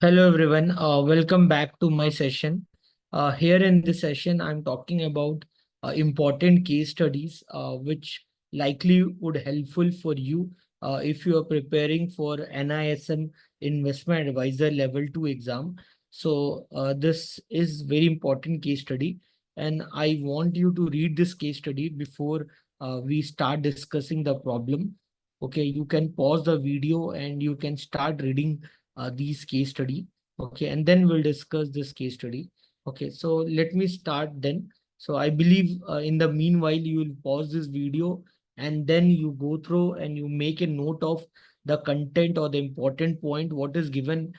Hello everyone, welcome back to my session. Here in this session, I'm talking about important case studies which likely would helpful for you if you are preparing for NISM Investment Advisor Level 2 exam. So this is very important case study, and I want you to read this case study before we start discussing the problem. Okay, you can pause the video and you can start reading these case study. Okay, and then we'll discuss this case study. Okay, so let me start then. So I believe in the meanwhile, you will pause this video and then you go through and you make a note of the content or the important point, what is given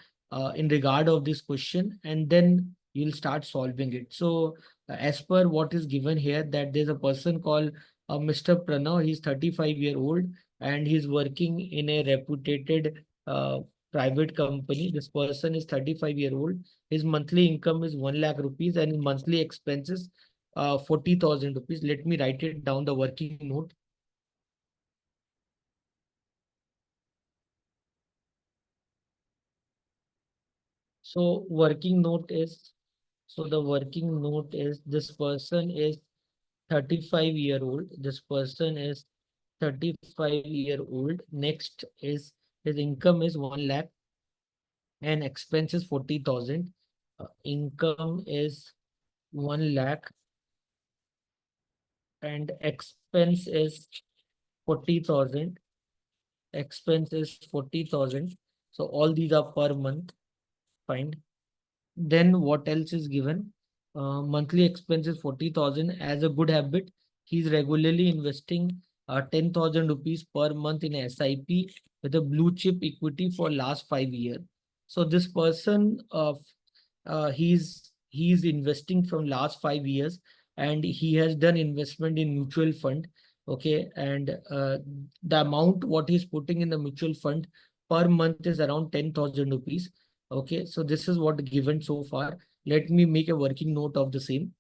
in regard of this question, and then you'll start solving it. So as per what is given here, that there's a person called Mr. Pranav. He's 35-year-old and he's working in a reputed private company. This person is 35-year-old. His monthly income is 1 lakh rupees and his monthly expenses 40,000 rupees. Let me write it down, the working note. So the working note is this person is 35-year-old. This person is 35-year-old. Next is his income is 1 lakh and expense is 40,000. Income is 1 lakh and expense is 40,000. Expense is 40,000. So all these are per month. Fine. Then what else is given? Monthly expense is 40,000. As a good habit, he's regularly investing 10,000 rupees per month in SIP with a blue chip equity for last 5 years. So this person, he's investing from last 5 years, and he has done investment in mutual fund. Okay, and the amount what he's putting in the mutual fund per month is around 10,000 rupees. Okay, so this is what given so far. Let me make a working note of the same,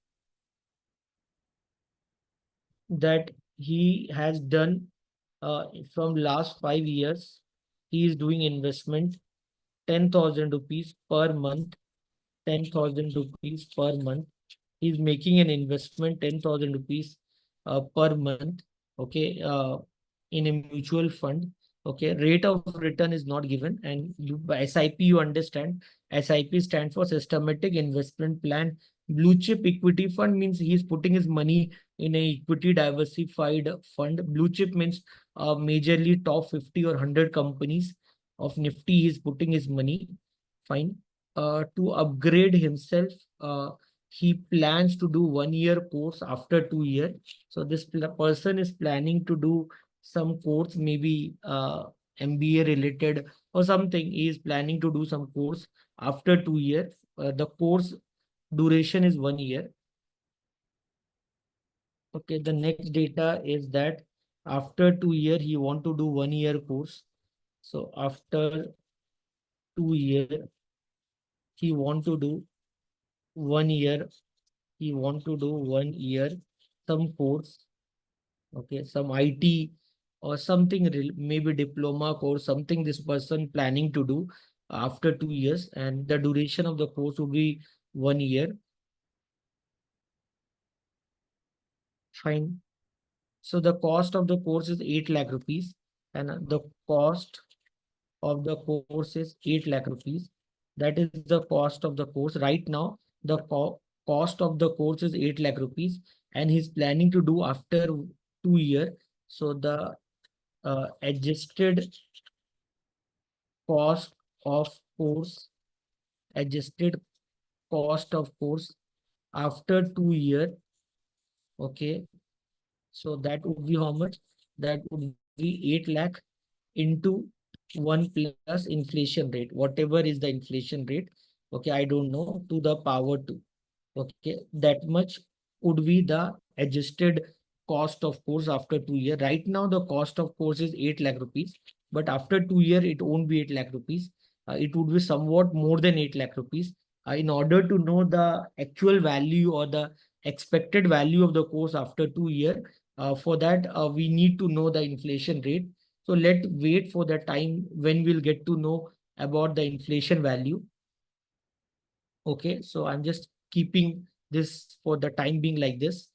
that he has done from last 5 years. He is doing investment 10,000 rupees per month, 10,000 rupees per month. He's making an investment 10,000 rupees per month. Okay, in a mutual fund. Okay, rate of return is not given, and you by SIP you understand. SIP stands for Systematic Investment Plan. Blue chip equity fund means he's putting his money in a equity diversified fund. Blue chip means majorly top 50 or 100 companies of Nifty. He's putting his money. Fine. To upgrade himself, he plans to do 1 year course after 2 years. So this person is planning to do some course, maybe MBA related or something. He is planning to do some course after 2 years. The course duration is 1 year. Okay, the next data is that after 2 years, he want to do 1 year course. So after 2 years, he want to do 1 year. He want to do 1 year some course. Okay, some IT or something, maybe diploma course, something this person planning to do after 2 years, and the duration of the course would be 1 year. Fine. So the cost of the course is 8 lakh rupees, and the cost of the course is 8 lakh rupees. That is the cost of the course. Right now, the cost of the course is 8 lakh rupees, and he's planning to do after 2 years. So the adjusted cost of course, adjusted cost of course after 2 years. Okay, so that would be how much? That would be 8 lakh into 1 plus inflation rate, whatever is the inflation rate. Okay, I don't know, to the power 2. Okay, that much would be the adjusted cost of course after 2 years. Right now, the cost of course is 8 lakh rupees, but after 2 years, it won't be 8 lakh rupees. It would be somewhat more than 8 lakh rupees. In order to know the actual value or the expected value of the course after 2 years, for that, we need to know the inflation rate. So let's wait for the time when we'll get to know about the inflation value. Okay, so I'm just keeping this for the time being like this.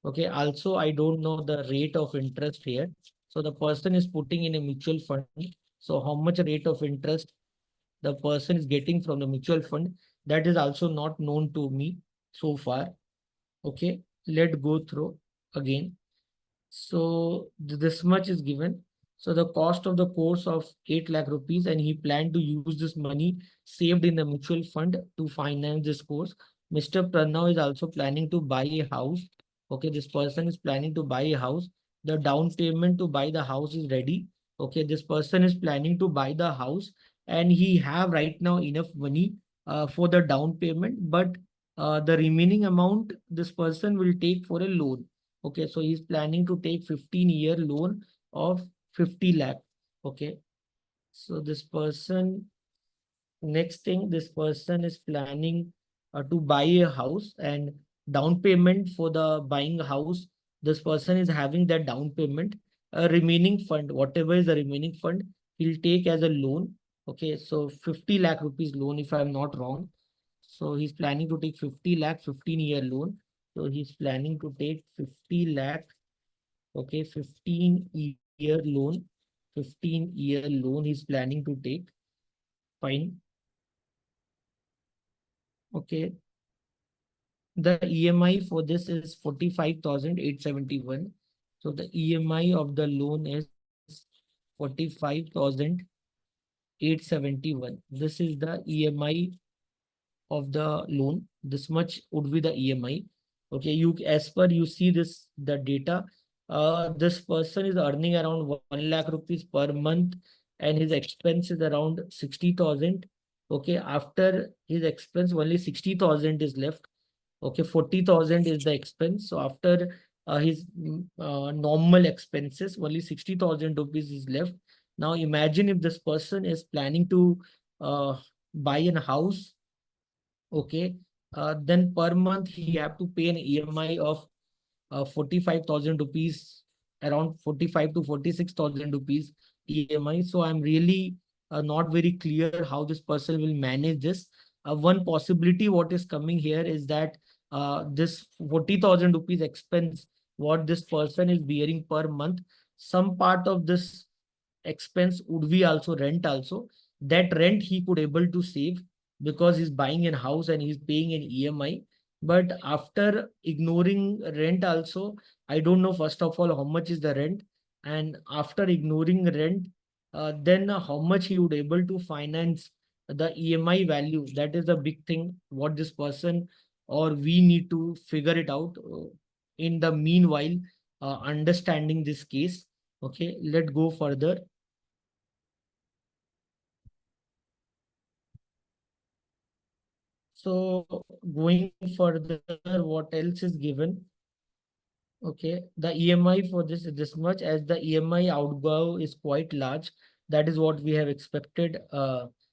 Okay, also I don't know the rate of interest here. So the person is putting in a mutual fund. So how much rate of interest the person is getting from the mutual fund, that is also not known to me so far. Okay, let's go through again. So this much is given. So the cost of the course of 8 lakh rupees, and he planned to use this money saved in the mutual fund to finance this course. Mr. Pranav is also planning to buy a house. Okay, this person is planning to buy a house. The down payment to buy the house is ready. Okay, this person is planning to buy the house, and he have right now enough money for the down payment, but the remaining amount this person will take for a loan. Okay, so he's planning to take 15-year loan of 50 lakh. Okay, so this person, next thing, this person is planning to buy a house, and down payment for the buying house, this person is having that down payment. A remaining fund, whatever is the remaining fund, he'll take as a loan. Okay, so 50 lakh rupees loan, if I'm not wrong. So he's planning to take 50 lakh, 15-year loan. So he's planning to take 50 lakh. Okay, 15-year loan. 15-year loan he's planning to take. Fine. Okay. The EMI for this is 45,871. So the EMI of the loan is 45,871. This is the EMI of the loan. This much would be the EMI. Okay, you as per you see this the data. This person is earning around 1 lakh rupees per month, and his expense is around 60,000. Okay, after his expense, only 60,000 is left. Okay, 40,000 is the expense. So after his normal expenses, only 60,000 rupees is left. Now imagine if this person is planning to buy a house. Okay, then per month he have to pay an EMI of 45,000 rupees, around 45 to 46,000 rupees EMI. So I'm really not very clear how this person will manage this. One possibility what is coming here is that this 40,000 rupees expense, what this person is bearing per month, some part of this expense would be also rent also. That rent he could able to save because he's buying a house and he's paying an EMI. But after ignoring rent also, I don't know first of all how much is the rent, and after ignoring rent, then how much he would able to finance the EMI value. That is the big thing what this person or we need to figure it out in the meanwhile, understanding this case. Okay, let's go further. So going further, what else is given? Okay, the EMI for this is this much, as the EMI outgo is quite large. That is what we have expected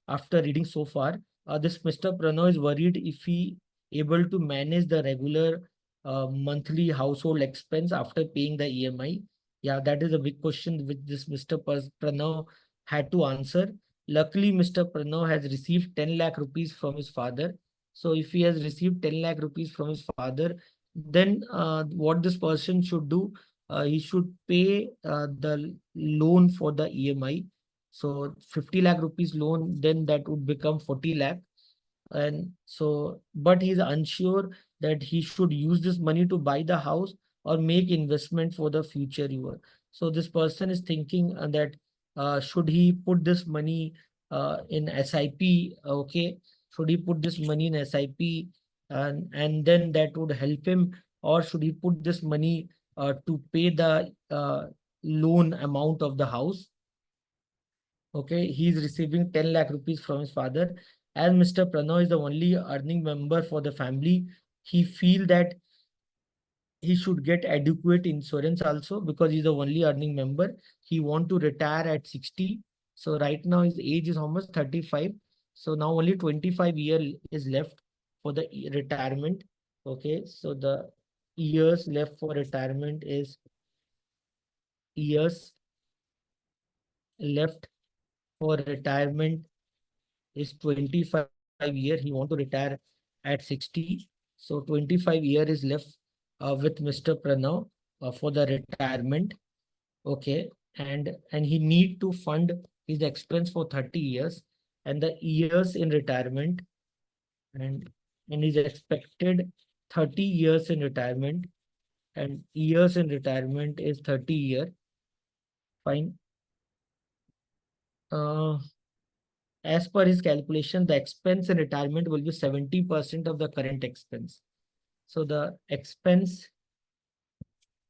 after reading so far. This Mr. Prano is worried if he able to manage the regular monthly household expense after paying the EMI. Yeah, that is a big question which this Mr. Prano had to answer. Luckily, Mr. Prano has received 10 lakh rupees from his father. So if he has received 10 lakh rupees from his father, then what this person should do, he should pay the loan for the EMI. So 50 lakh rupees loan, then that would become 40 lakh. And so, but he's unsure that he should use this money to buy the house or make investment for the future year. So this person is thinking that should he put this money in SIP? Okay, should he put this money in SIP, and then that would help him, or should he put this money to pay the loan amount of the house? Okay, he is receiving 10 lakh rupees from his father. As Mr. Pranav is the only earning member for the family, he feel that he should get adequate insurance also because he's the only earning member. He want to retire at 60. So right now his age is almost 35. So now only 25 year is left for the retirement. Okay, so the years left for retirement is years left for retirement is 25 year, he want to retire at 60. So 25 year is left with Mr. Pranav for the retirement. Okay, and he need to fund his expense for 30 years, and the years in retirement, and and is expected 30 years in retirement, and years in retirement is 30 year. Fine. Uh, as per his calculation, the expense in retirement will be 70% of the current expense. So the expense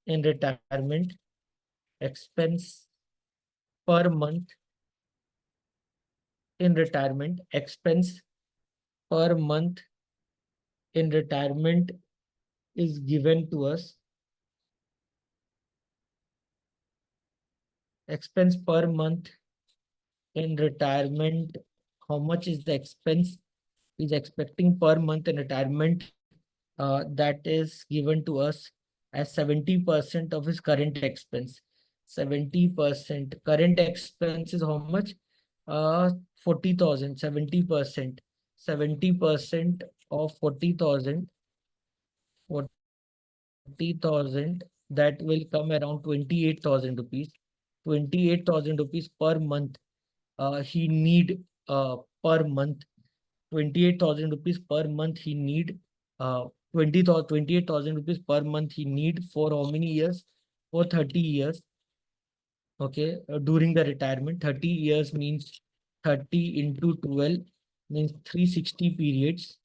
in retirement, expense per month in retirement, expense per month in retirement is given to us. Expense per month in retirement, how much is the expense is expecting per month in retirement, that is given to us as 70% of his current expense. 70% current expense is how much? 40,000. 70%. 70% of 40,000. 40,000, that will come around 28,000 rupees. 28,000 rupees per month. He need per month 28,000 rupees per month he need, 28,000 rupees per month he need for how many years? For 30 years. Okay, during the retirement, 30 years means 30 into 12 means 360 periods.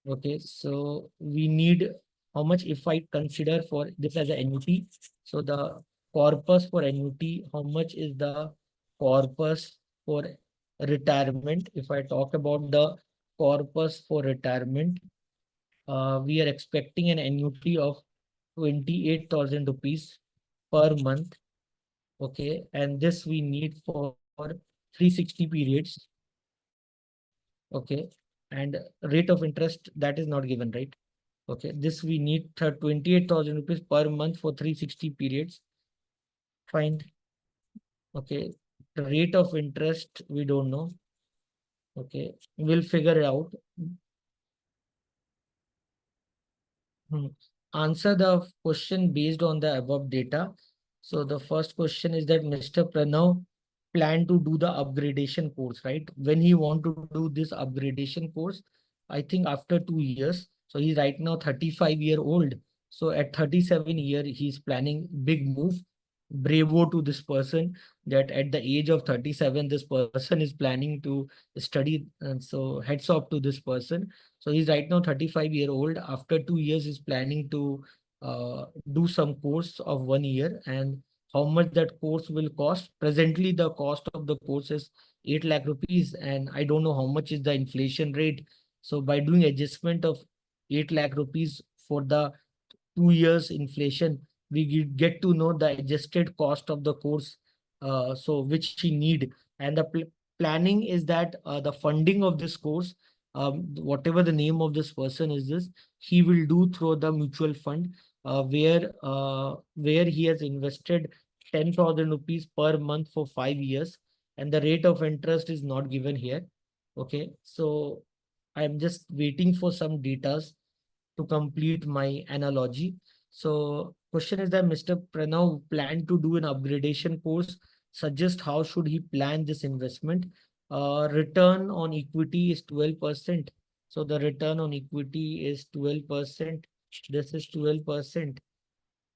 Okay, so we need how much if I consider for this as an annuity. So the corpus for annuity, how much is the corpus for retirement? If I talk about the corpus for retirement, we are expecting an annuity of 28,000 rupees per month. Okay, and this we need for 360 periods. Okay, and rate of interest that is not given, right? Okay, this we need 28,000 rupees per month for 360 periods. Fine. Okay, the rate of interest we don't know. Okay, we'll figure it out. Answer the question based on the above data. So the first question is that Mr. Pranav plan to do the upgradation course, right? When he want to do this upgradation course, I think after 2 years. So he's right now 35-year old. So at 37 year, he's planning big move. Bravo to this person that at the age of 37, this person is planning to study. And so heads off to this person. So he's right now 35-year old. After 2 years, he's planning to do some course of 1 year. And how much that course will cost? Presently, the cost of the course is 8 lakh rupees. And I don't know how much is the inflation rate. So by doing adjustment of 8 lakh rupees for the 2 years inflation, we get to know the adjusted cost of the course, so which he need. And the planning is that the funding of this course, whatever the name of this person is this, he will do through the mutual fund, where he has invested 10,000 rupees per month for 5 years, and the rate of interest is not given here. Okay, so I'm just waiting for some data to complete my analogy. So question is that Mr. Pranav planned to do an upgradation course. Suggest how should he plan this investment? Return on equity is 12%. So the return on equity is 12%. This is 12%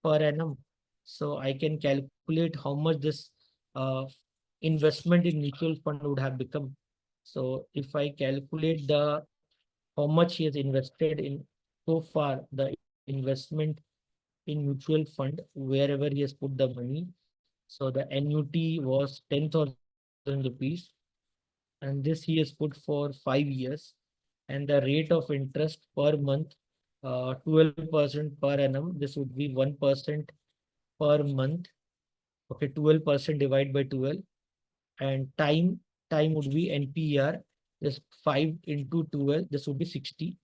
per annum. So I can calculate how much this uh, investment in mutual fund would have become. So if I calculate the how much he has invested in so far, the investment in mutual fund, wherever he has put the money. So the annuity was 10,000 rupees, and this he has put for 5 years, and the rate of interest per month, 12% per annum. This would be 1% per month. Okay, 12% divided by 12, and time would be NPR. This 5 into 12. This would be 60.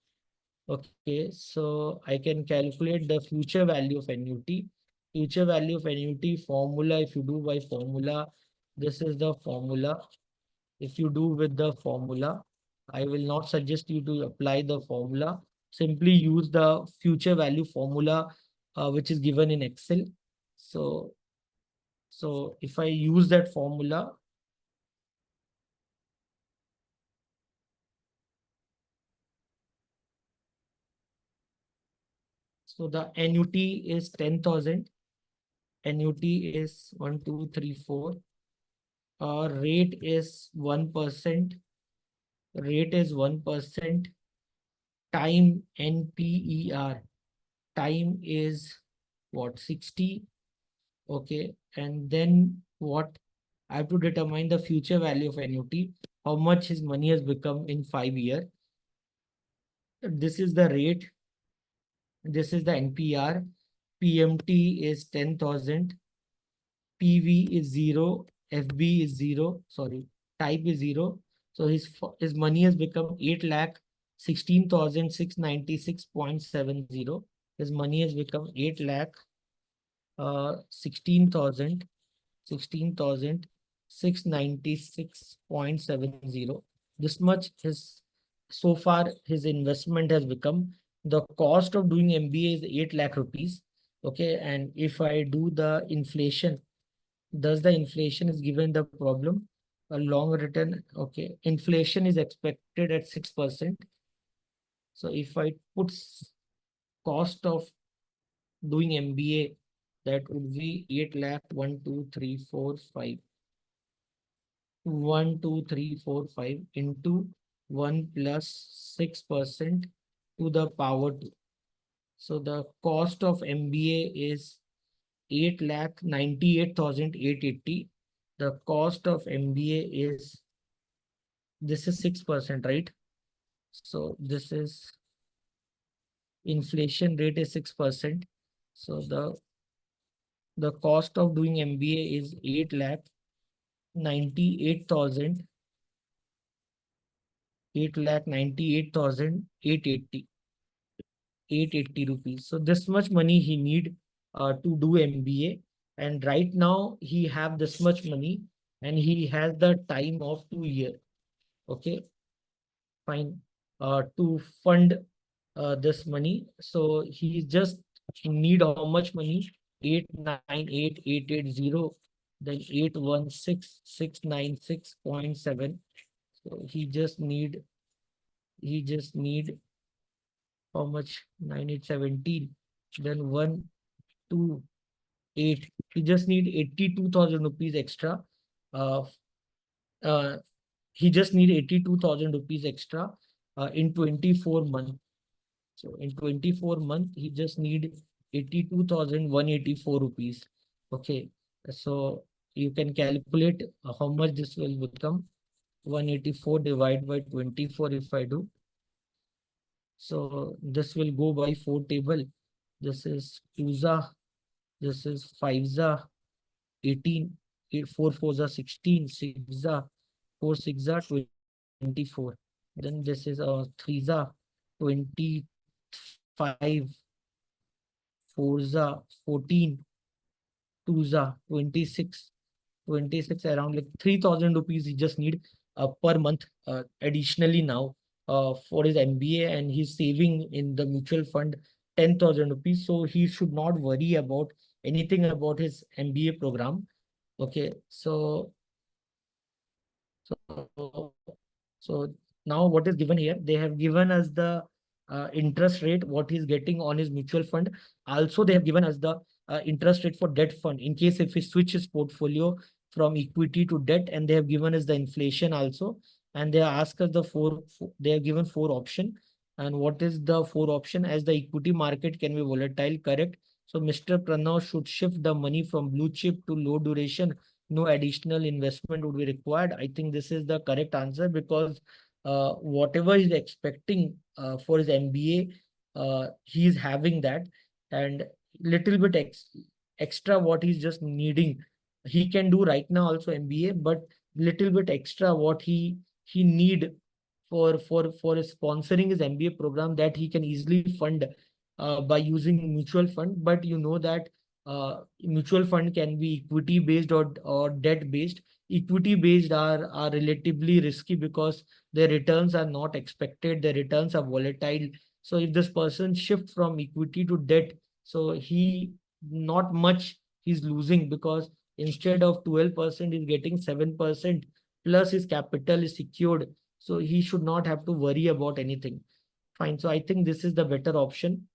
Okay, so I can calculate the future value of annuity. Future value of annuity formula, if you do by formula, this is the formula. If you do with the formula, I will not suggest you to apply the formula. Simply use the future value formula, which is given in Excel. So, so if I use that formula, so the annuity is 10,000. Annuity is 1, 2, 3, 4. Rate is 1%. Rate is 1%. Time NPER. Time is what? 60. Okay. And then what? I have to determine the future value of annuity, how much his money has become in 5 years. This is the rate. This is the NPR. PMT is 10,000. PV is 0. FB is 0. Sorry, type is 0. So his money has become 8 lakh 16,696.70. His money has become 8 lakh 16,696.70. This much his so far his investment has become. The cost of doing MBA is 8 lakh rupees. Okay, and if I do the inflation, thus the inflation is given the problem. A long return, okay, inflation is expected at 6%. So if I put cost of doing MBA, that would be 8 lakh 1, 2, 3, 4, 5. 1, 2, 3, 4, 5 into 1 plus 6% to the power 2. So the cost of MBA is 8 lakh 98,880. The cost of MBA is, this is 6%, right? So this is inflation rate is 6%. So the cost of doing MBA is 8 lakh 98,000, 8 lakh 98,880, 880 rupees. So this much money he need to do MBA. And right now he have this much money and he has the time of 2 years. Okay, fine. To fund this money. So he just need how much money? 898,880, then 816,696.7. So he just need how much? 9817. Then 128. He just need 82,000 rupees extra. Uh, uh, he just need 82,000 rupees extra in 24 months. So in 24 months, he just need 82,184 rupees. Okay. So you can calculate how much this will become. 184 divided by 24 if I do. So this will go by 4 table. This is 2za, this is 5za, 18, 4 4za 16, 6za, 4 6za 24. Then this is 3za 25, 4za 14, 2za 26, 26 around like 3,000 rupees he just need per month additionally now for his MBA, and he's saving in the mutual fund 10,000 rupees. So he should not worry about anything about his MBA program. Okay, so so now what is given here? They have given us the interest rate, what he's getting on his mutual fund. Also, they have given us the interest rate for debt fund in case if he switches portfolio from equity to debt, and they have given us the inflation also. And they ask us the they have given 4 option. And what is the 4 option? As the equity market can be volatile, correct? So Mr. Pranav should shift the money from blue chip to low duration. No additional investment would be required. I think this is the correct answer because whatever he's expecting for his MBA, he is having that, and little bit extra what he's just needing. He can do right now also MBA, but little bit extra what he need for sponsoring his MBA program, that he can easily fund by using mutual fund. But you know that mutual fund can be equity based or debt based. equity based are relatively risky because their returns are not expected, their returns are volatile. So if this person shift from equity to debt, so he not much he's losing, because instead of 12% he's getting 7%, plus his capital is secured, so he should not have to worry about anything. Fine. So I think this is the better option.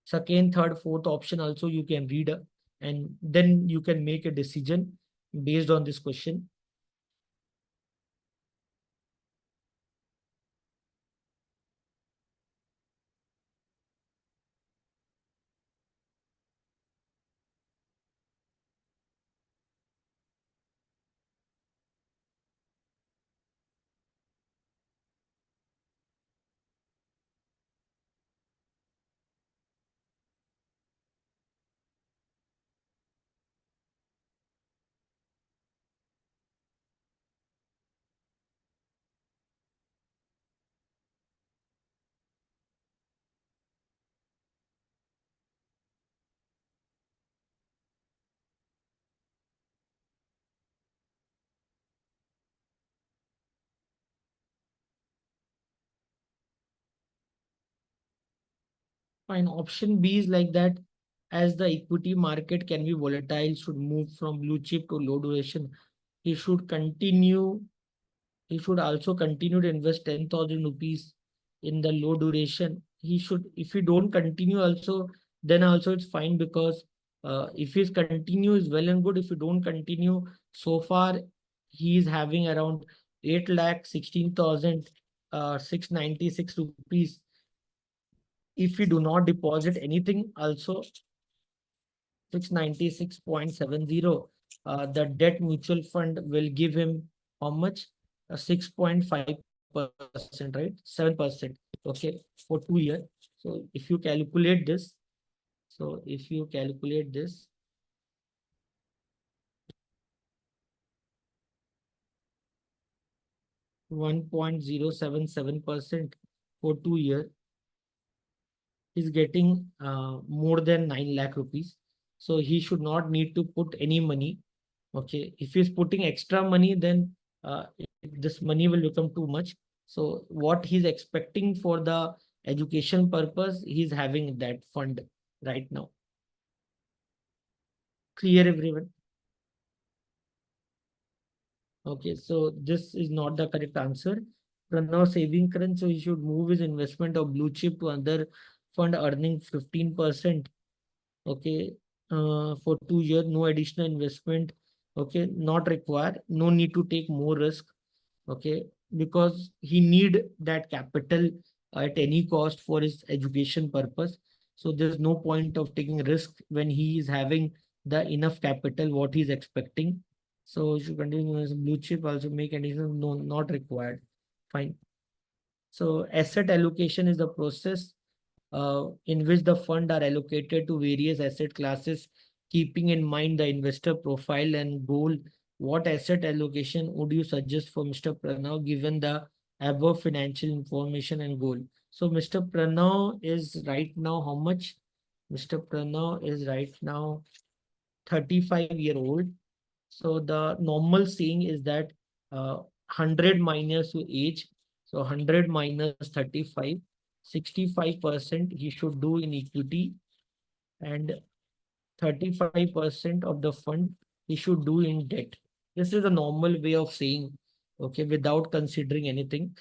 Second, third, fourth option also you can read, and then you can make a decision based on this question. Fine. Option B is like that. As the equity market can be volatile, should move from blue chip to low duration. He should continue. He should also continue to invest 10,000 rupees in the low duration. He should, if he don't continue also, then also it's fine, because if he's continue is well and good. If you don't continue, so far he is having around 8,16,000 696 rupees. If we do not deposit anything also, 696.70, the debt mutual fund will give him how much? 6.5%, right? 7%. Okay, for 2 years. So if you calculate this, so if you calculate this, 1.077% for 2 years is getting more than 9 lakh rupees. So he should not need to put any money. Okay, if he's putting extra money, then this money will become too much. So what he's expecting for the education purpose, he's having that fund right now. Clear, everyone? Okay, so this is not the correct answer. Pranav saving current, so he should move his investment of blue chip to another fund earning 15%. Okay, for 2 years, no additional investment. Okay, not required. No need to take more risk. Okay, because he need that capital at any cost for his education purpose. So there's no point of taking risk when he is having the enough capital what he's expecting. So you should continue as blue chip, also make additional, no, not required. Fine. So asset allocation is the process in which the fund are allocated to various asset classes, keeping in mind the investor profile and goal. What asset allocation would you suggest for Mr. Pranav given the above financial information and goal? So Mr. Pranav is right now how much? Mr. Pranav is right now 35-year-old. So the normal saying is that 100 minus your age. So 100 minus 35, 65% he should do in equity, and 35% of the fund he should do in debt. This is a normal way of saying, okay, without considering anything.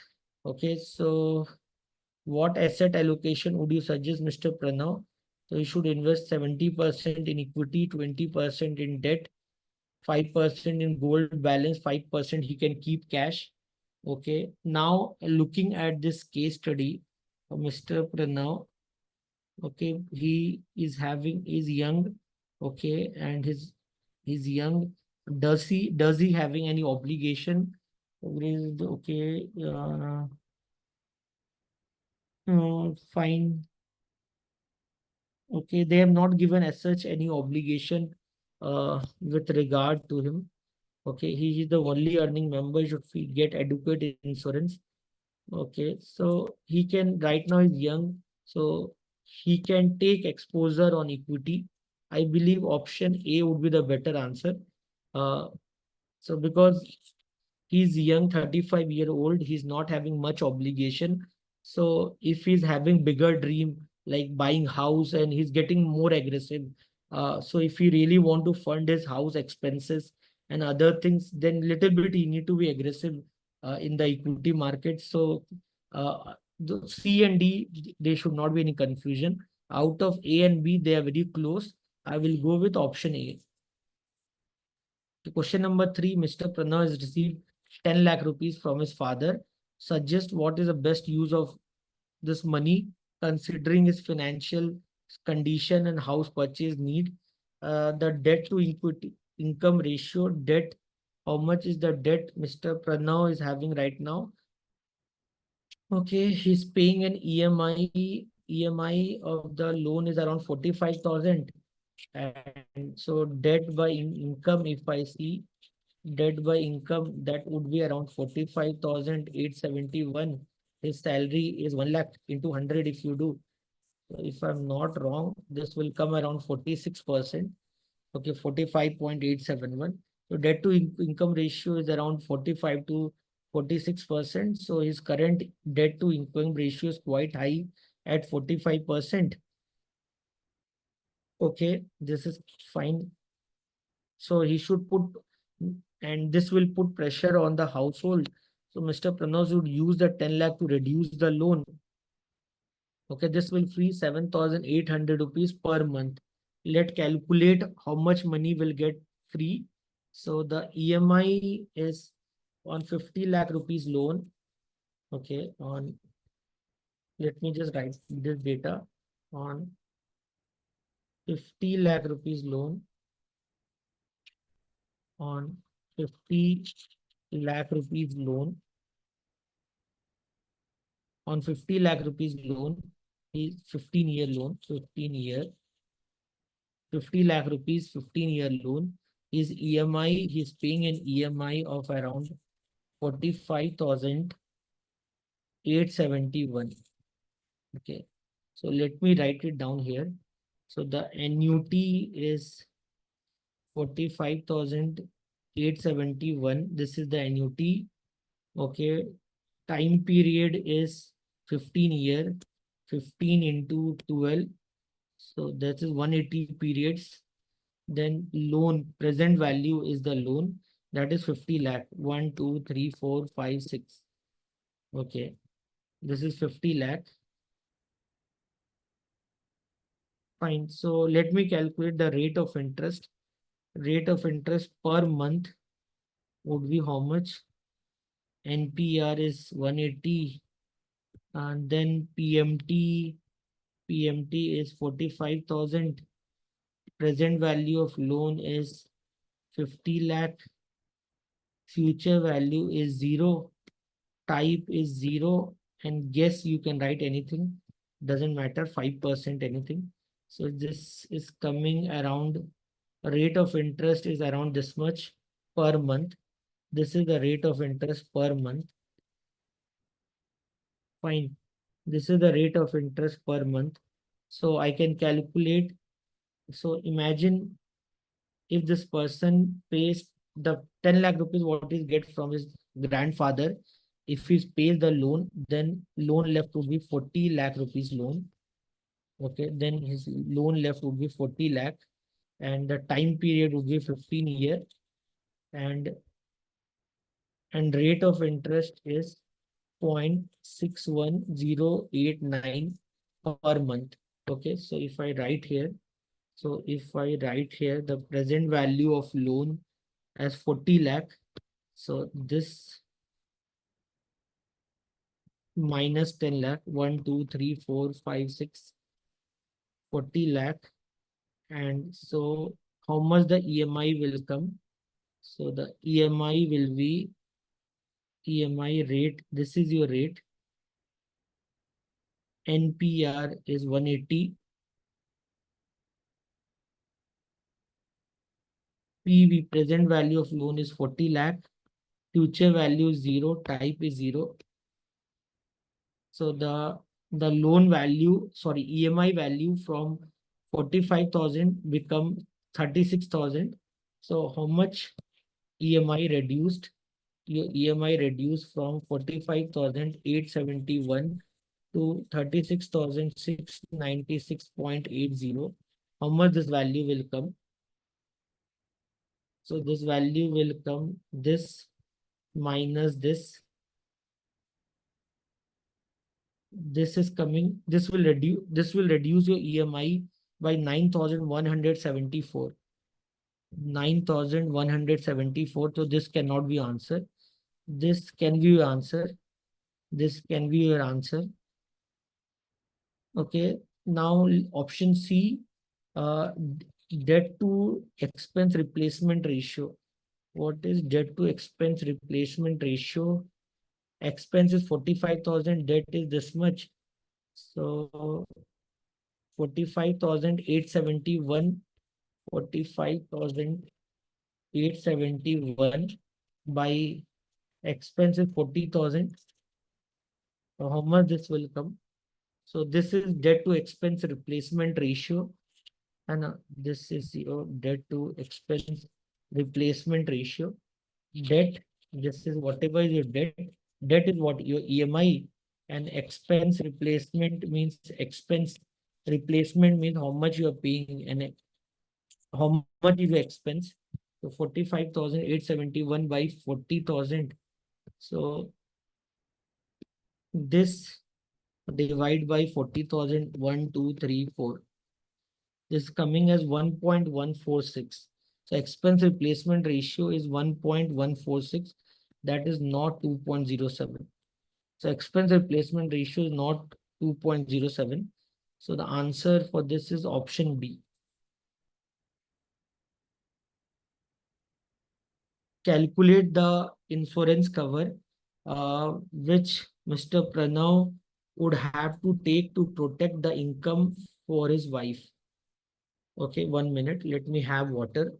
Okay, so what asset allocation would you suggest, Mr. Pranav? So you should invest 70% in equity, 20% in debt, 5% in gold balance, 5% he can keep cash. Okay. Now looking at this case study, Mr. Pranav, okay, he is young, okay, and he's young. Does he having any obligation? Okay, fine. Okay, they have not given as such any obligation with regard to him. Okay, he is the only earning member, should get adequate insurance. Okay, so he can, right now is young, so he can take exposure on equity. I believe option A would be the better answer. Uh, So because he's young, 35-year-old, he's not having much obligation. So if he's having bigger dream like buying house, and he's getting more aggressive, so if he really want to fund his house expenses and other things, then little bit he need to be aggressive in the equity market. So the C and D, there should not be any confusion. Out of A and B, they are very close. I will go with option A. Question number 3, Mr. Pranav has received 10 lakh rupees from his father. Suggest what is the best use of this money considering his financial condition and house purchase need. The debt to equity income ratio, debt, how much is the debt Mr. Pranav is having right now? Okay, he's paying an EMI. EMI of the loan is around 45,000. And so debt by income, if I see, debt by income, that would be around 45,871. His salary is 1 lakh into 100 if you do. So if I'm not wrong, this will come around 46%. Okay, 45.871. So debt to income ratio is around 45 to 46%. So his current debt to income ratio is quite high at 45%. Okay, this is fine. So he should put, and this will put pressure on the household. So Mr. Pranav would use the 10 lakh to reduce the loan. Okay, this will free 7,800 rupees per month. Let calculate how much money will get free. So the EMI is on 50 lakh rupees loan. Okay, let me just write this data. On 50 lakh rupees loan, on 50 lakh rupees loan, on 50 lakh rupees loan, is 15-year loan, 50 lakh rupees, 15-year loan. His EMI, he's paying an EMI of around 45,871. Okay. So let me write it down here. So the annuity is 45,871. This is the annuity. Okay. Time period is 15 year, 15 into 12. So that is 180 periods. Then loan, present value is the loan. That is 50 lakh. 1, 2, 3, 4, 5, 6. Okay. This is 50 lakh. Fine. So let me calculate the rate of interest. Rate of interest per month would be how much? NPR is 180. And then PMT is 45,000. Present value of loan is 50 lakh. Future value is 0. Type is 0. And guess you can write anything. Doesn't matter, 5% anything. So this is coming around, rate of interest is around this much per month. This is the rate of interest per month. Fine. This is the rate of interest per month. So I can calculate. So imagine if this person pays the 10 lakh rupees what he gets from his grandfather. If he pays the loan, then loan left would be 40 lakh rupees loan. Okay, then his loan left would be 40 lakh, and the time period would be 15 year, and rate of interest is 0.61089 per month. Okay, so if I write here, the present value of loan as 40 lakh, so this minus 10 lakh, 1, 2, 3, 4, 5, 6, 40 lakh. And so how much the EMI will come? So the EMI will be EMI rate. This is your rate. NPR is 180. PV, present value of loan, is 40 lakh. Future value is 0. Type is 0. So the loan value, sorry, EMI value from 45,000 become 36,000. So how much EMI reduced. Your EMI reduced from 45,871 to 36,696.80. How much this value will come? So this value will come this minus this. This is coming. This will reduce your EMI by 9,174. 9,174. So this cannot be answered. This can be your answer. This can be your answer. Okay. Now option C, uh, debt to expense replacement ratio. What is debt to expense replacement ratio? Expense is 45,000, debt is this much. So 45,871, 45,871 by expense is 40,000. So how much this will come? So this is debt to expense replacement ratio, and this is your debt to expense replacement ratio. Debt, this is whatever is your debt. Debt is what your EMI, and expense replacement means expense replacement means how much you are paying and how much is your expense. So 45,871 by 40,000. So this divide by 40,000, 1, 2, 3, 4. This is coming as 1.146. So expense replacement ratio is 1.146. That is not 2.07. So expense replacement ratio is not 2.07. So the answer for this is option B. Calculate the insurance cover which Mr. Pranav would have to take to protect the income for his wife. Okay, 1 minute. Let me have water.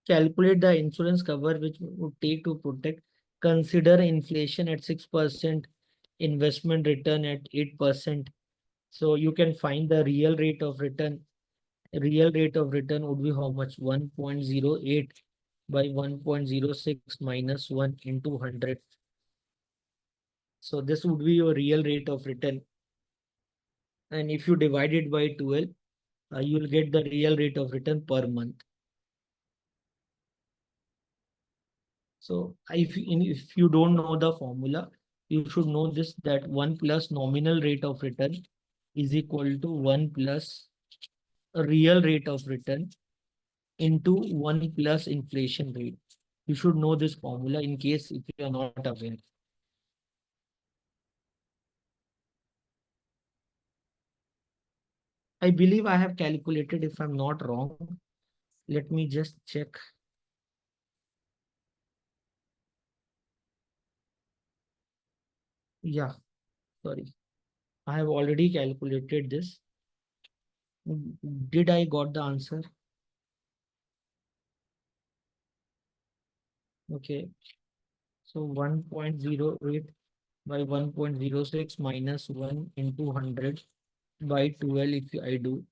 Calculate the insurance cover which would take to protect. Consider inflation at 6%, investment return at 8%. So you can find the real rate of return. Real rate of return would be how much? 1.08 by 1.06 minus 1 into 100. So this would be your real rate of return. And if you divide it by 12, you will get the real rate of return per month. So if you don't know the formula, you should know this, that 1 plus nominal rate of return is equal to 1 plus real rate of return into 1 plus inflation rate. You should know this formula in case if you are not aware. I believe I have calculated if I'm not wrong. Let me just check. Yeah, sorry. I have already calculated this. Did I got the answer? Okay. So 1.08 by 1.06 minus 1 into 100 by 12 if I do.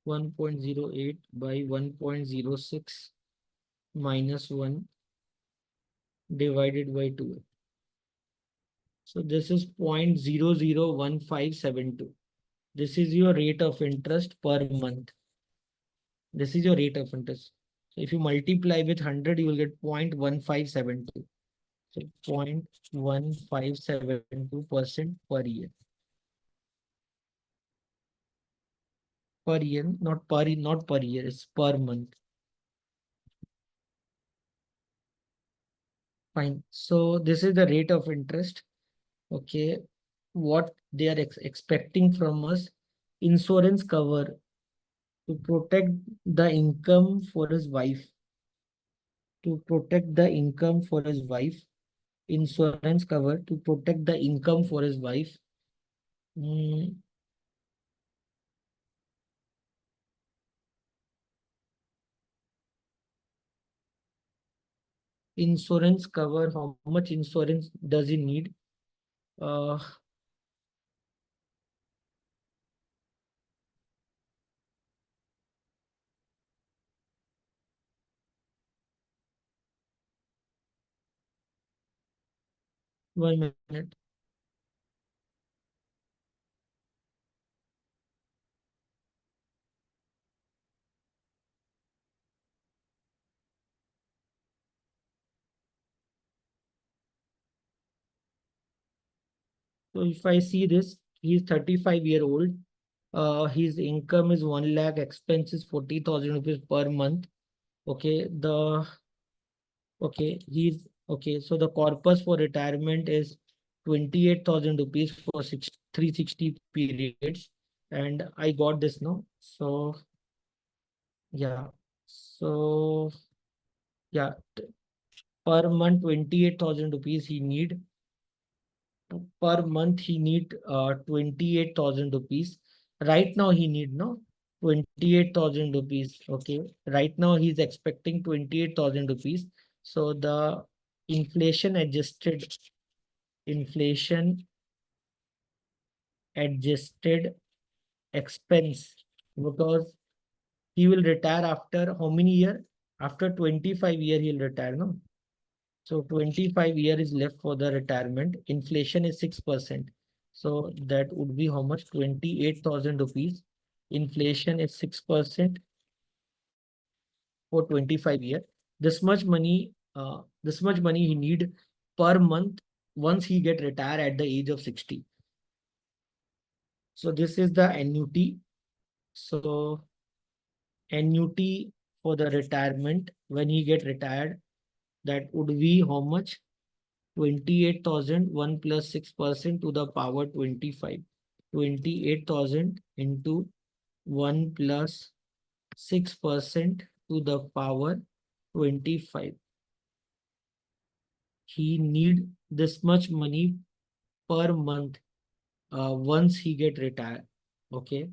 One 1.08 by 1.06 minus 1 divided by 2. So this is 0.001572. This is your rate of interest per month. This is your rate of interest. So if you multiply with 100, you will get 0.1572. So 0.1572% per year. Per year, not per year, it's per month. Fine. So this is the rate of interest. Okay. What they are expecting from us, insurance cover to protect the income for his wife. To protect the income for his wife. insurance cover to protect the income for his wife. Mm, insurance cover, how much insurance does he need? Uh, One minute. So if I see this, he's 35-year-old. His income is 1 lakh, expenses 40,000 rupees per month. Okay, okay. So the corpus for retirement is 28,000 rupees for 360 periods. And I got this now. So yeah. So yeah, per month 28,000 rupees he need. Per month he need 28,000 rupees. Right now he need no 28,000 rupees. Okay. Right now he's expecting 28,000 rupees. So the inflation adjusted inflation adjusted expense, because he will retire after how many year? After 25 year he'll retire, no? So 25 year is left for the retirement. Inflation is 6%. So that would be how much? 28,000 rupees. Inflation is 6% for 25 year. This much money he need per month once he get retired at the age of 60. So this is the annuity. So annuity for the retirement when he get retired, that would be how much? 28,000, 1 plus 6% to the power 25. 28,000 into 1 plus 6% to the power 25. He need this much money per month once he get retired. Okay.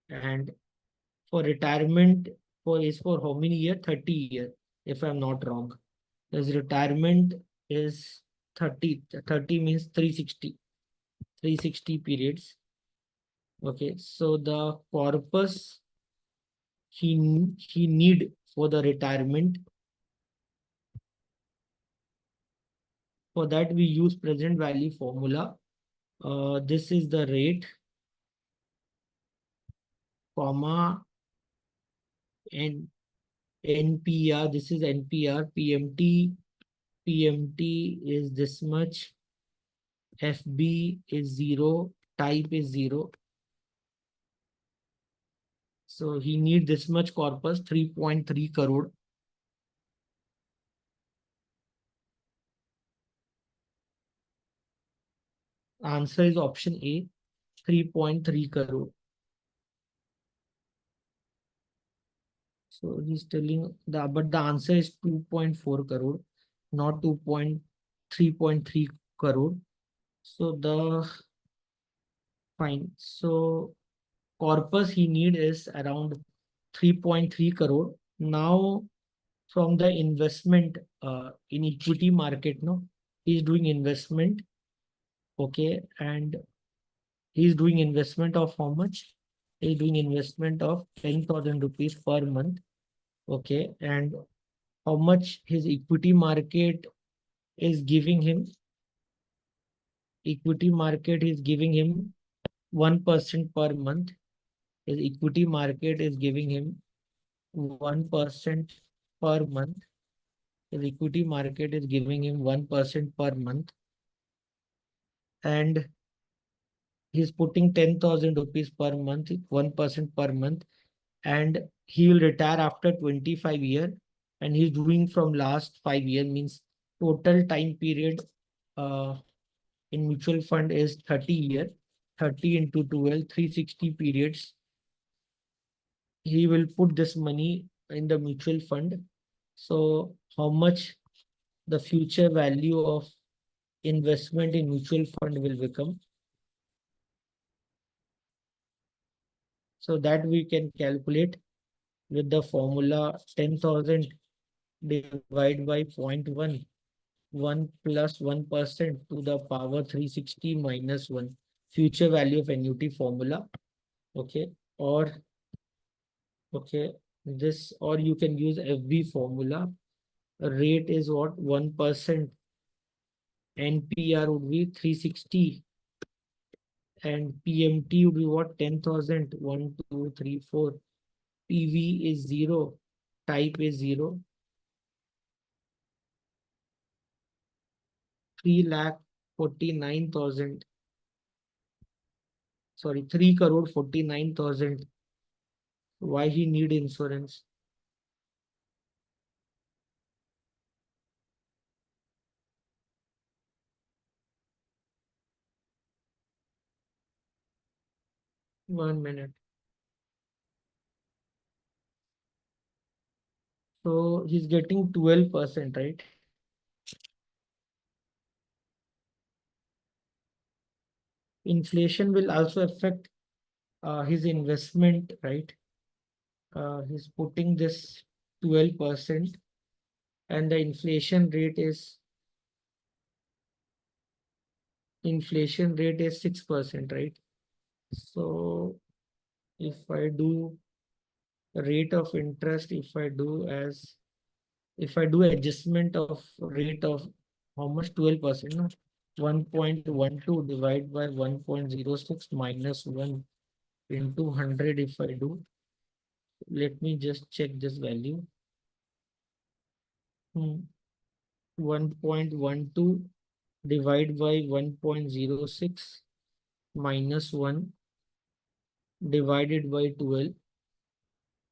And for retirement for how many year? 30 year, if I'm not wrong. His retirement is 30. 30 means 360 periods. Okay, so the corpus he need for the retirement, for that we use present value formula. This is the rate, comma, and NPR. This is NPR. PMT is this much. FB is 0. Type is 0. So he need this much corpus, 3.3 crore. Answer is option A, 3.3 crore. So he's telling but the answer is 2.4 crore, not 3.3 crore. So the fine. So corpus he need is around 3.3 crore. Now from the investment in equity market, no, he's doing investment. Okay, and he's doing investment of how much? He's doing investment of 10,000 rupees per month. Okay, and how much his equity market is giving him? Equity market is giving him 1% per month. His equity market is giving him 1% per month. His equity market is giving him 1% per month. And he's putting 10,000 rupees per month, 1% per month. And he will retire after 25 years. And he's doing from last 5 years, means total time period in mutual fund is 30 years. 30 into 12, 360 periods. He will put this money in the mutual fund. So how much the future value of investment in mutual fund will become. So that we can calculate with the formula 10,000 divided by 0.1, 1 plus 1% to the power 360 minus 1, future value of annuity formula. Okay. Or, okay, this, or you can use FB formula. Rate is what? 1%. NPR would be 360 and PMT would be what? 10,000. 1, 2, 3, 4. PV is 0. Type is 0. 3,49,000. Sorry, 3,49,000. Why he need insurance? One minute. So he's getting 12%, right? Inflation will also affect his investment, right? He's putting this 12% and the inflation rate is 6%, right? So if I do rate of interest, if I do adjustment of rate of how much? 12%, no? 1.12 divided by 1.06 minus 1 into 100 if I do. Let me just check this value. 1.12 divided by 1.06 minus 1 divided by 12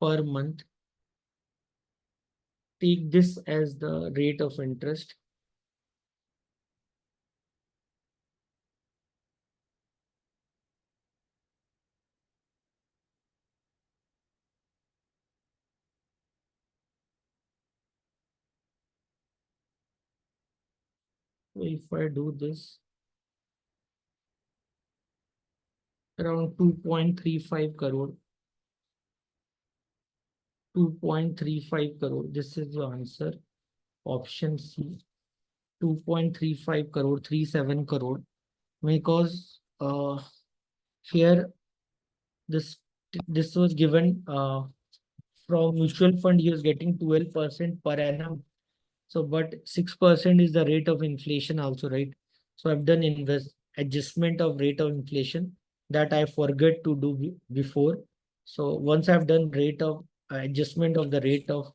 per month. Take this as the rate of interest. So if I do this, around 2.35 crore. 2.35 crore. This is the answer. Option C. 2.35 crore, 37 crore. Because here this this was given from mutual fund, he was getting 12% per annum. So, but 6% is the rate of inflation also, right? So I've done invest adjustment of rate of inflation that I forget to do before. So once I've done rate of adjustment of the rate of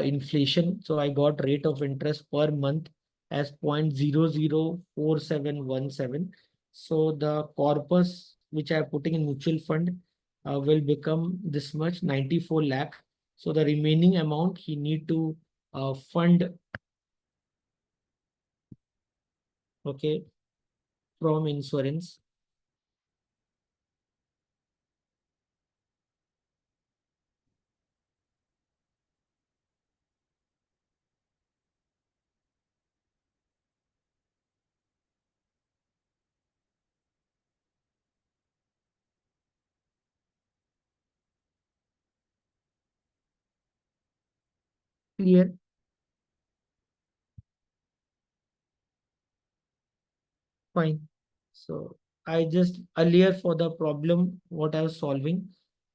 inflation, so I got rate of interest per month as 0.004717. So the corpus which I'm putting in mutual fund will become this much, 94 lakh. So the remaining amount he need to fund, okay, from insurance. Clear? Fine. So I just earlier for the problem what I was solving,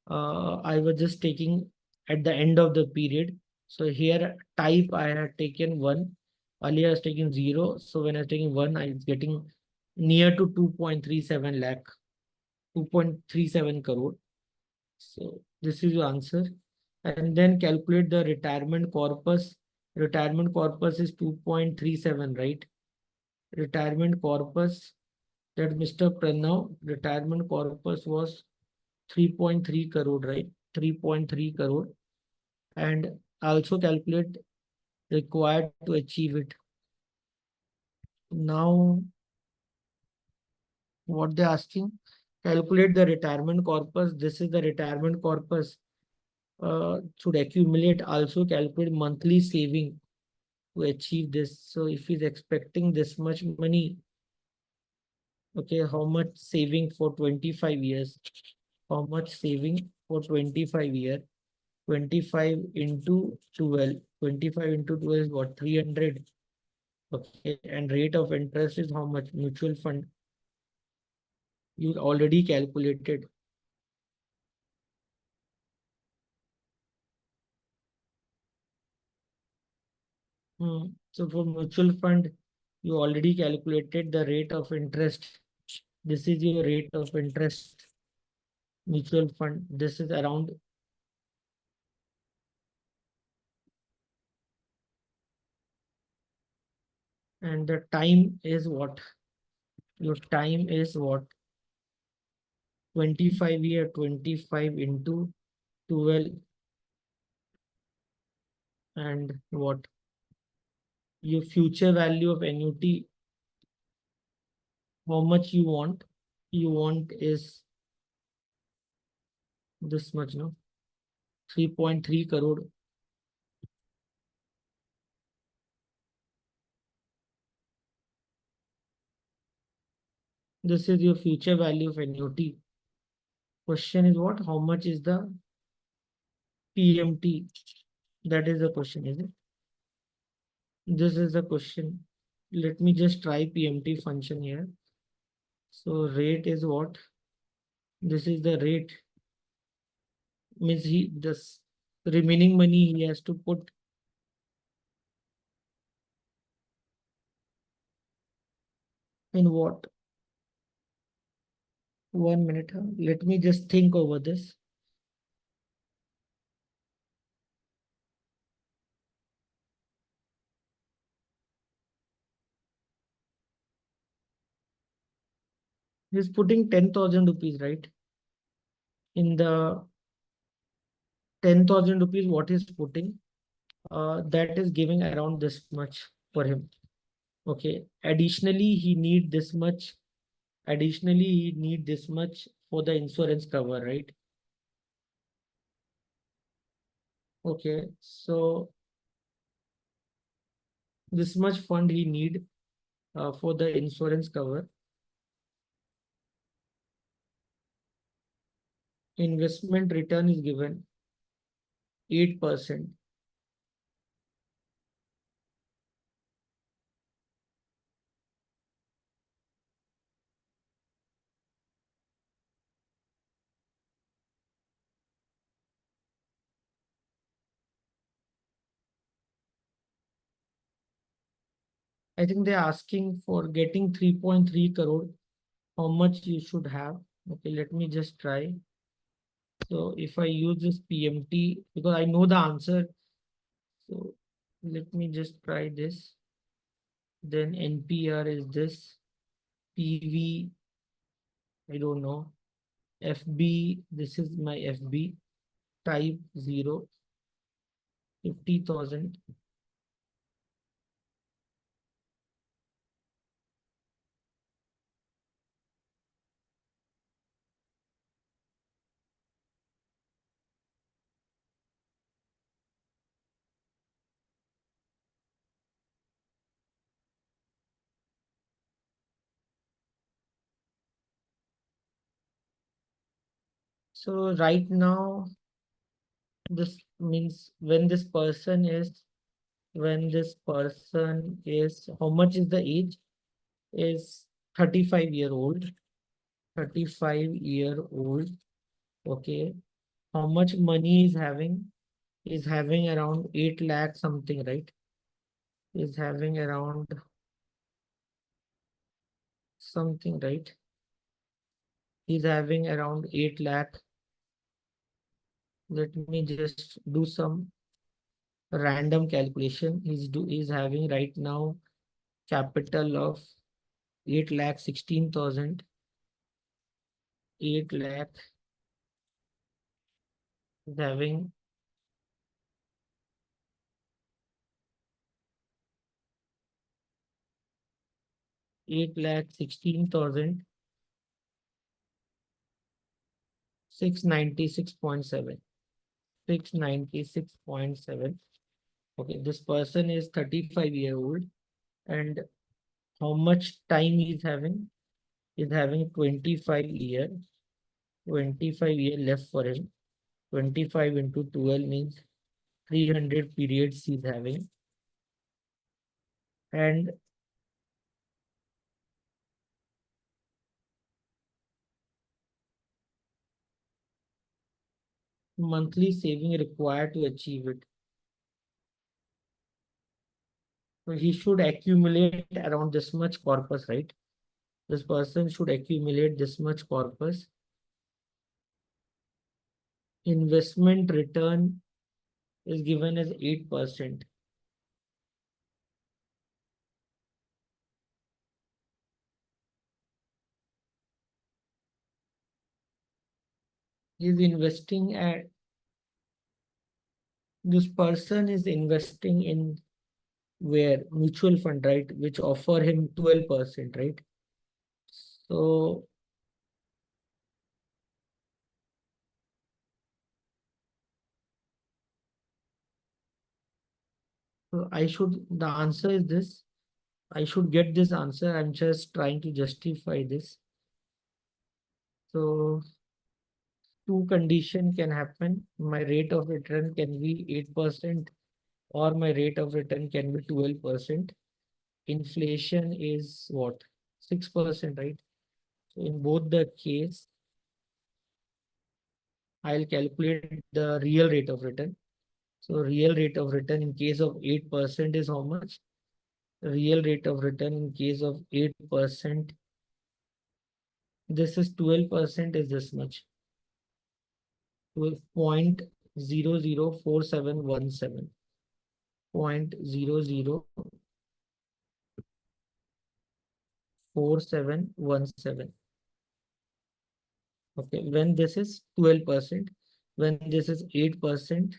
I was just taking at the end of the period. So here type I had taken 1. Earlier I was taking 0. So when I was taking 1, I was getting near to 2.37 lakh, 2.37 crore. So this is your answer. And then calculate the retirement corpus. Retirement corpus is 2.37, right? Retirement corpus that Mr. Pranav retirement corpus was 3.3 crore, right? 3.3 crore. And also calculate required to achieve it. Now, what they're asking, calculate the retirement corpus. This is the retirement corpus. Should accumulate, also calculate monthly saving. to achieve this. So if he's expecting this much money, okay, how much saving for 25 years? How much saving for 25 year? 25 into 12. 25 into 12 is what? 300. Okay, and rate of interest is how much? Mutual fund. You already calculated. So for mutual fund, you already calculated the rate of interest. This is your rate of interest. Mutual fund. This is around. And the time is what? Your time is what? 25 year, 25 into 12, and what? Your future value of annuity, how much you want? You want is this much, no? 3.3 crore. This is your future value of annuity. Question is what? How much is the PMT? That is the question, is it? This is the question. Let me just try PMT function here. So rate is what? This is the rate. Means he this remaining money he has to put in what? 1 minute. Let me just think over this. He's putting 10,000 rupees, right? In the 10,000 rupees, what he's putting, that is giving around this much for him. Okay. Additionally, he need this much. Additionally, he need this much for the insurance cover, right? Okay. So this much fund he need for the insurance cover. Investment return is given 8%. I think they're asking for getting 3.3 crore. How much you should have? Okay, let me just try. So if I use this PMT, because I know the answer, so let me just try this. Then NPR is this. PV, I don't know. FB, this is my FB. Type 0, 50,000. So right now, this means when this person is, how much is the age? Is 35-year-old. 35-year-old. Okay. How much money is having? Is having around 8 lakh something, right? Is having around something, right? He's having around 8 lakh. Let me just do some random calculation. He's having right now capital of 8 lakh 16,000. 8 lakh is having 8 lakh 16,000 696.7. 696.7. Okay, this person is 35-year-old, and how much time he is having? He's having 25 year left for him. 25 into 12 means 300 periods he's having. And monthly saving required to achieve it. So he should accumulate around this much corpus, right? This person should accumulate this much corpus. Investment return is given as 8%. He's investing at This person is investing in where? Mutual fund, right? Which offer him 12%, right? So the answer is this. I should get this answer. I'm just trying to justify this. So two condition can happen. My rate of return can be 8% or my rate of return can be 12%. Inflation is what? 6%, right? So in both the case, I'll calculate the real rate of return. So real rate of return in case of 8% is how much? Real rate of return in case of 8%, this is 12% is this much. 0.004717. 0.004717. Okay, when this is 12%, when this is 8%,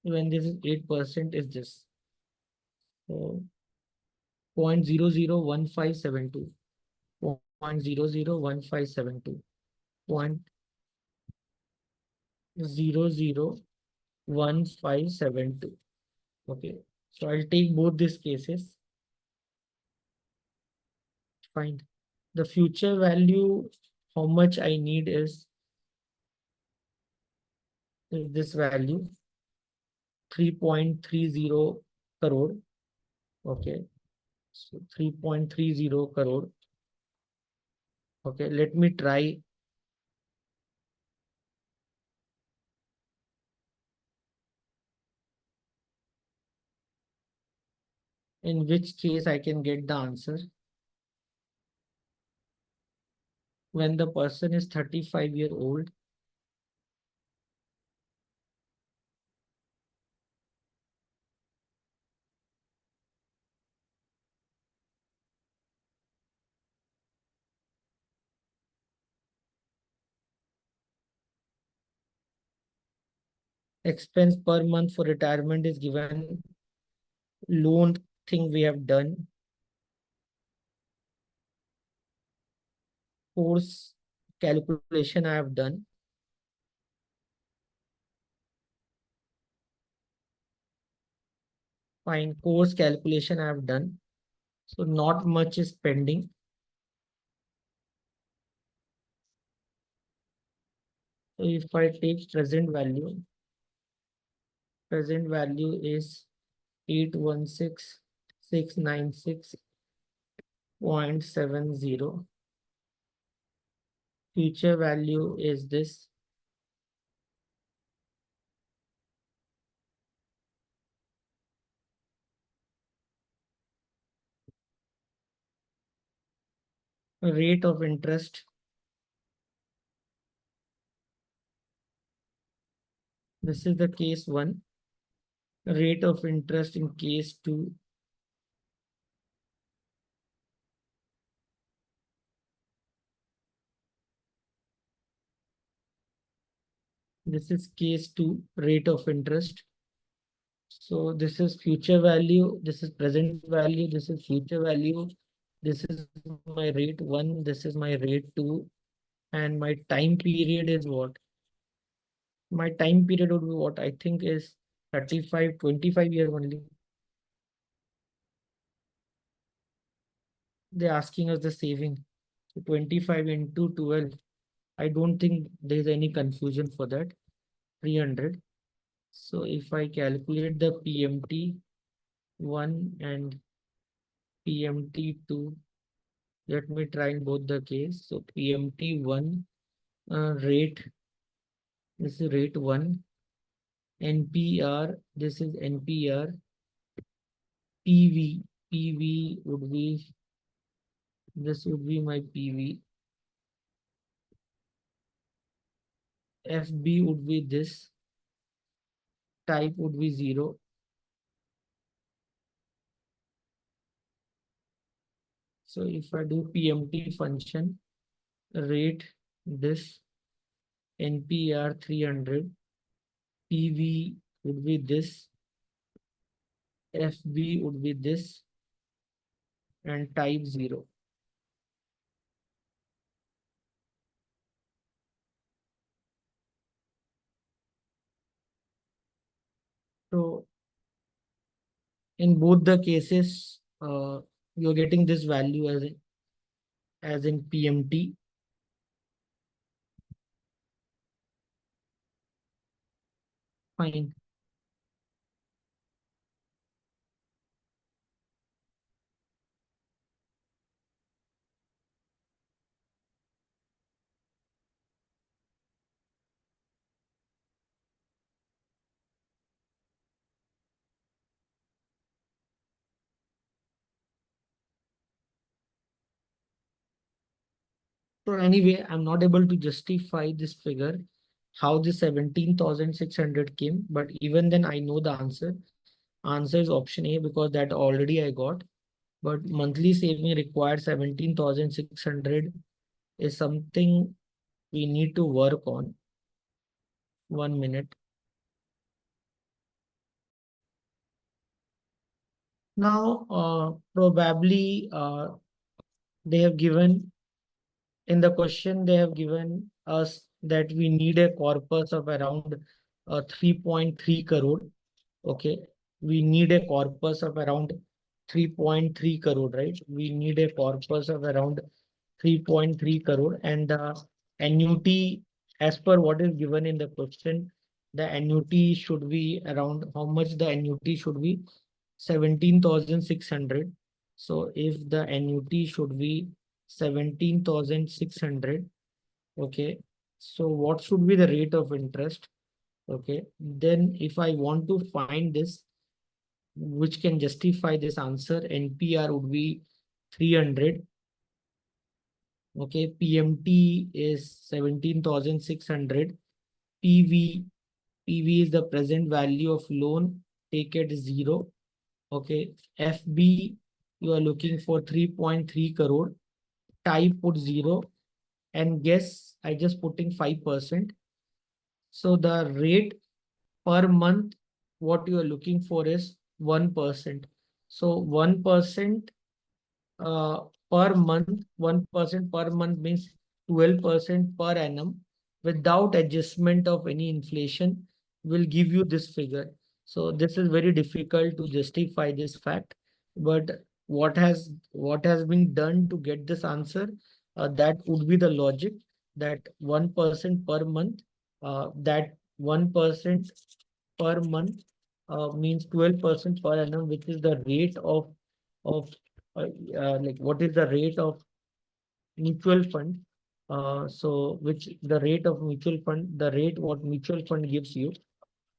when this is 8% is this. So 0.001572. 0.001572. 0.001572. Okay, so I'll take both these cases. Fine. The future value, how much I need is this value 3.30 crore. Okay, so 3.30 crore. Okay, let me try. In which case I can get the answer. When the person is 35-year-old, expense per month for retirement is given. Loan thing we have done. Course calculation I have done. Fine, course calculation I have done. So not much is pending. So if I take present value is 816,696.70. Future value is this. Rate of interest. This is the case 1. Rate of interest in case 2. This is case 2, rate of interest. So this is future value, this is present value, this is future value. This is my rate 1, this is my rate 2, and my time period is what? My time period would be what I think is 35, 25 years only. They're asking us the saving. So 25 into 12. I don't think there's any confusion for that. 300. So if I calculate the PMT 1 and PMT 2, let me try in both the case. So PMT 1 rate, this is rate 1. NPR, this is NPR. PV would be, this would be my PV. FB would be this. Type would be 0. So if I do PMT function, rate this, NPR 300, PV would be this, FB would be this, and type 0. So in both the cases, you're getting this value as in PMT. Fine. So anyway, I'm not able to justify this figure, how the 17,600 came, but even then I know the answer. Answer is option A because that already I got. But monthly saving required 17,600 is something we need to work on. 1 minute. Now, probably they have given in the question, they have given us that we need a corpus of around 3.3 crore. Okay. We need a corpus of around 3.3 crore, right? We need a corpus of around 3.3 crore, and the annuity, as per what is given in the question, the annuity should be around how much the annuity should be 17,600. So if the annuity should be 17,600, okay, so what should be the rate of interest? Okay, then if I want to find this, which can justify this answer, NPR would be 300. Okay, PMT is 17,600. PV is the present value of loan. Take it 0. Okay, FB, you are looking for 3.3 crore. Type put 0 and guess I just putting 5%. So the rate per month, what you are looking for is 1%. So 1% uh, per month, 1% per month means 12% per annum without adjustment of any inflation will give you this figure. So this is very difficult to justify this fact, but what has been done to get this answer, that would be the logic that 1% per month, that 1% per month means 12% per annum, which is the rate of like what is the rate of mutual fund. So which the rate of mutual fund, the rate what mutual fund gives you.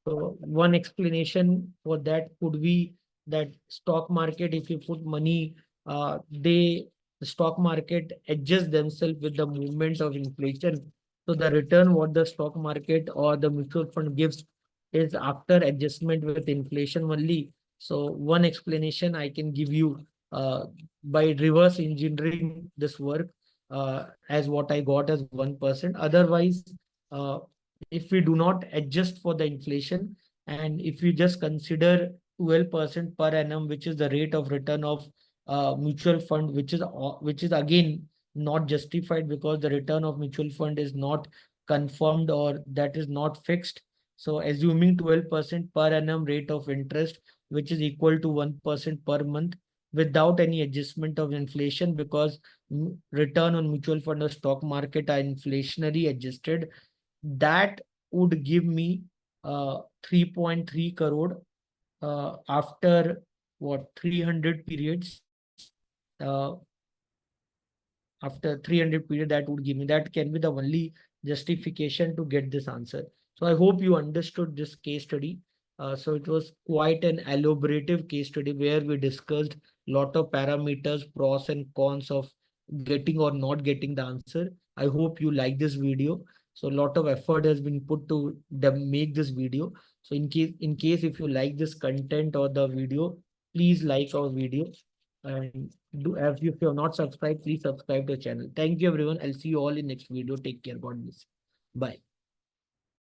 So one explanation for that could be that stock market, if you put money, the stock market adjusts themselves with the movement of inflation. So the return what the stock market or the mutual fund gives is after adjustment with inflation only. So one explanation I can give you by reverse engineering this work as what I got as 1%. Otherwise, uh, if we do not adjust for the inflation and if we just consider 12% per annum, which is the rate of return of mutual fund, which is again not justified because the return of mutual fund is not confirmed or that is not fixed. So assuming 12% per annum rate of interest, which is equal to 1% per month without any adjustment of inflation, because return on mutual fund or stock market are inflationary adjusted, that would give me 3.3 crore after what 300 periods. After 300 period, that would give me, that can be the only justification to get this answer. So I hope you understood this case study. So it was quite an elaborative case study where we discussed lot of parameters, pros and cons of getting or not getting the answer. I hope you like this video. So a lot of effort has been put to make this video. So in case if you like this content or the video, please like our video. And do, if you have not subscribed, please subscribe to the channel. Thank you, everyone. I'll see you all in next video. Take care. God bless. Bye.